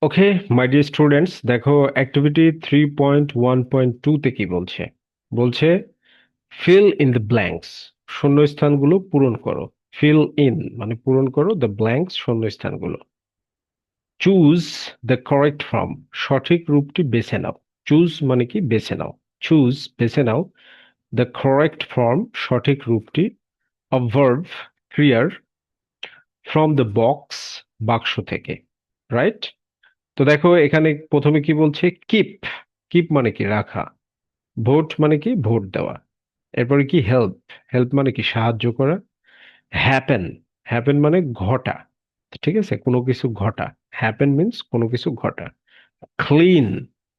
Okay, my dear students, দেখো activity 3.1.2 তে কি বলছে। বলছে ফিল ইন দ্য ব্ল্যাঙ্কস, শূন্যস্থানগুলো পূরণ করো। ফিল ইন মানে পূরণ করো, দ্য ব্ল্যাঙ্কস শূন্যস্থানগুলো। চুজ দ্য কারেক্ট ফর্ম, সঠিক রূপটি বেছে নাও। চুজ মানে কি বেছে নাও, চুজ বেছে নাও, দ্য কারেক্ট ফর্ম সঠিক রূপটি, অফ ভার্ব ক্রিয়ার, ফ্রম দ্য বক্স বাক্স থেকে। রাইট? তো দেখো এখানে প্রথমে কি বলছে, কিপ। কিপ মানে কি রাখা, ভোট মানে কি ভোট দেওয়া, এরপরে কি হেল্প। হেল্প মানে কি সাহায্য করা। হ্যাপেন, হ্যাপেন মানে ঘটা, ঠিক আছে, কোনো কিছু ঘটা। হ্যাপেন মিন্স কোনো কিছু ঘটা। ক্লিন,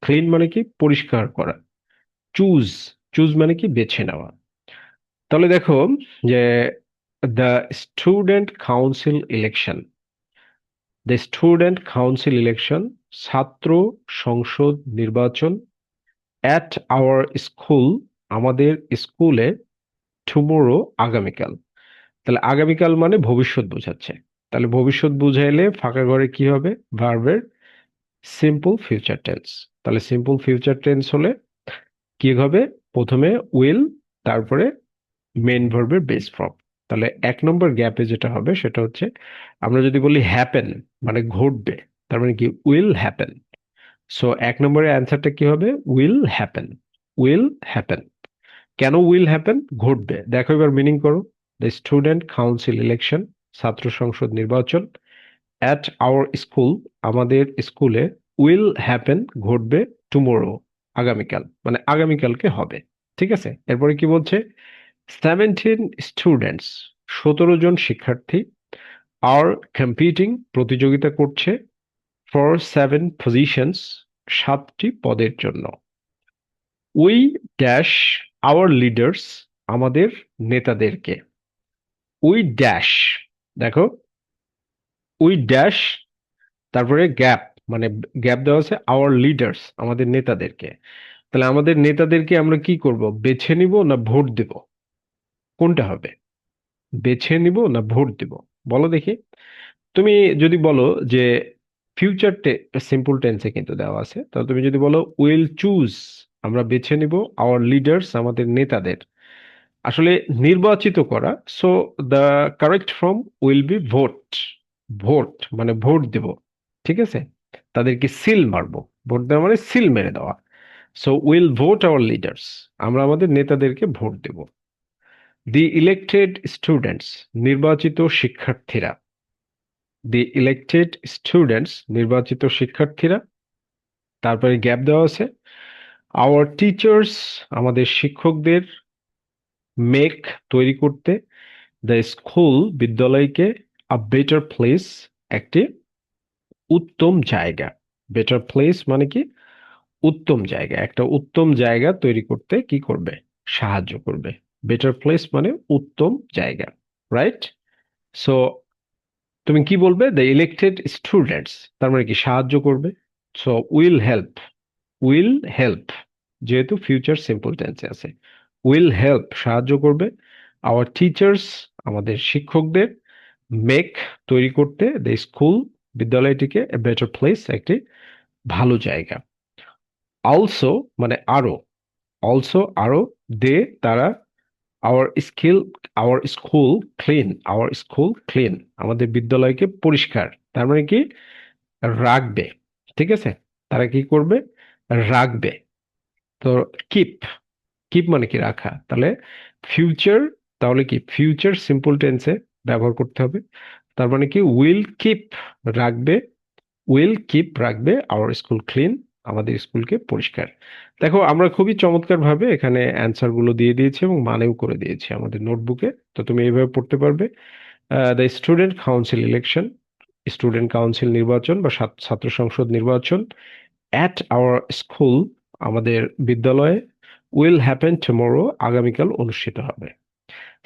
ক্লিন মানে কি পরিষ্কার করা। চুজ, চুজ মানে কি বেছে নেওয়া। তাহলে দেখো যে the student council election, the student council election, ছাত্র সংসদ নির্বাচন, অ্যাট আওয়ার স্কুল, আমাদের স্কুলে, টুমোরো আগামীকাল। তাহলে আগামীকাল মানে ভবিষ্যৎ বোঝাচ্ছে। তাহলে ভবিষ্যৎ বুঝাইলে ফাঁকা ঘরে কি হবে, ভার্বের সিম্পল ফিউচার টেন্স। তাহলে সিম্পল ফিউচার টেন্স হলে কি হবে, প্রথমে উইল, তারপরে মেইন ভার্বের বেস ফর্ম। তাহলে এক নম্বর গ্যাপে যেটা হবে সেটা হচ্ছে, আমরা যদি বলি হ্যাপেন মানে ঘটবে, তার মানে কি উইল হ্যাপেন। সো এক নম্বরের অ্যান্সারটা কি হবে, উইল হ্যাপেন। Will happen. কেন উইল হ্যাপেন, ঘটবে। দেখো এবার মিনিং করো। দ্য স্টুডেন্ট কাউন্সিল ইলেকশন, ছাত্র সংসদ নির্বাচন, অ্যাট আওয়ার স্কুল, আমাদের স্কুলে, উইল হ্যাপেন ঘটবে, টুমোরো আগামীকাল, মানে আগামীকালকে হবে। ঠিক আছে, এরপরে কি বলছে, 17 স্টুডেন্টস, 17 জন শিক্ষার্থী, আর কম্পিটিং প্রতিযোগিতা করছে, ফর 7 পজিশনস, 7টি পদের জন্য। উই ড্যাশ আওয়ার লিডার্স, আমাদের নেতাদেরকে। উই ড্যাশ, দেখো উই ড্যাশ, তারপরে গ্যাপ, মানে গ্যাপ দেওয়া আছে, আওয়ার লিডার্স আমাদের নেতাদেরকে। তাহলে আমাদের নেতাদেরকে আমরা কি করব, বেছে নিব না ভোট দেব, কোনটা হবে? বেছে নিব না ভোট দেব, বলো দেখি। তুমি যদি বলো যে ফিউচার সিম্পল টেন্সে কিন্তু দেওয়া আছে, তাহলে তুমি যদি বলো উইল চুজ, আমরা বেছে নিব, আওয়ার লিডার্স আমাদের নেতাদের, আসলে নির্বাচিত করা। So the correct form will be vote. Vote মানে ভোট দেব, ঠিক আছে, তাদেরকে সিল মারবো। ভোট দেওয়া মানে সিল মেরে দেওয়া। So will vote our leaders, আমরা আমাদের নেতাদেরকে ভোট দেব। দি ইলেক্টেড স্টুডেন্টস, নির্বাচিত শিক্ষার্থীরা। দি ইলেক্টেড স্টুডেন্টস, নির্বাচিত শিক্ষার্থীরা। তারপরে গ্যাপ দেওয়া আছে, আওয়ার টিচার্স, আমাদের শিক্ষকদের, মেক তৈরি করতে, দ্য স্কুল বিদ্যালয়কে, আ বেটার প্লেস, একটি উত্তম জায়গা। বেটার প্লেস মানে কি উত্তম জায়গা, একটা উত্তম জায়গা তৈরি করতে কি করবে, সাহায্য করবে। বেটার প্লেস মানে উত্তম জায়গা। রাইট? সো তুমি কি বলবে, দ্য ইলেক্টেড স্টুডেন্টস, তার মানে কি সাহায্য করবে। So will help, will help, যেহেতু ফিউচার সিম্পল টেন্সে আছে, উইল হেল্প সাহায্য করবে, আওয়ার টিচার্স আমাদের শিক্ষকদের, মেক তৈরি করতে, দ্য স্কুল বিদ্যালয়টিকে, এ বেটার প্লেস একটি ভালো জায়গা। অলসো মানে আরো, অলসো আরো, দে তারা, our skill, our school clean, our school clean, আমাদের বিদ্যালয়কে পরিষ্কার, তার মানে কি রাখবে। ঠিক আছে, তারা কি করবে, রাখবে। তো কিপ, কিপ মানে কি রাখা, তাহলে ফিউচার, তাহলে কি ফিউচার সিম্পল টেন্সে ব্যবহার করতে হবে। তার মানে কি উইল কিপ রাখবে, উইল কিপ রাখবে আওয়ার স্কুল ক্লিন, আমাদের স্কুলকে পরিষ্কার। দেখো আমরা খুবই চমৎকার ভাবে এখানে অ্যান্সার গুলো দিয়ে দিয়েছি এবং মানেও করে দিয়েছি আমাদের নোটবুকে। তো তুমি এইভাবে পড়তে পারবে। The student council election, student council নির্বাচন বা ছাত্র সংসদ নির্বাচন, অ্যাট আওয়ার স্কুল, আমাদের বিদ্যালয়ে, উইল হ্যাপেন টুমোরো, আগামীকাল অনুষ্ঠিত হবে।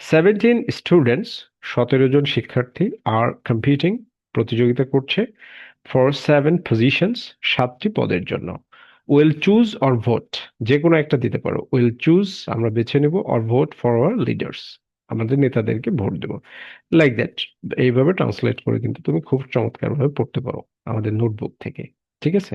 17 স্টুডেন্টস, 17 জন শিক্ষার্থী, আর কম্পিটিং প্রতিযোগিতা করছে, ফর 7 পজিশনস, 7টি পদের জন্য। উইল চুজ অর ভোট, যে কোনো একটা দিতে পারো। উইল চুজ আমরা বেছে নেব, or vote for our leaders, আমাদের নেতাদেরকে ভোট দেব। লাইক দ্যাট, এইভাবে ট্রান্সলেট করে কিন্তু তুমি খুব চমৎকার ভাবে পড়তে পারো আমাদের নোটবুক থেকে। ঠিক আছে?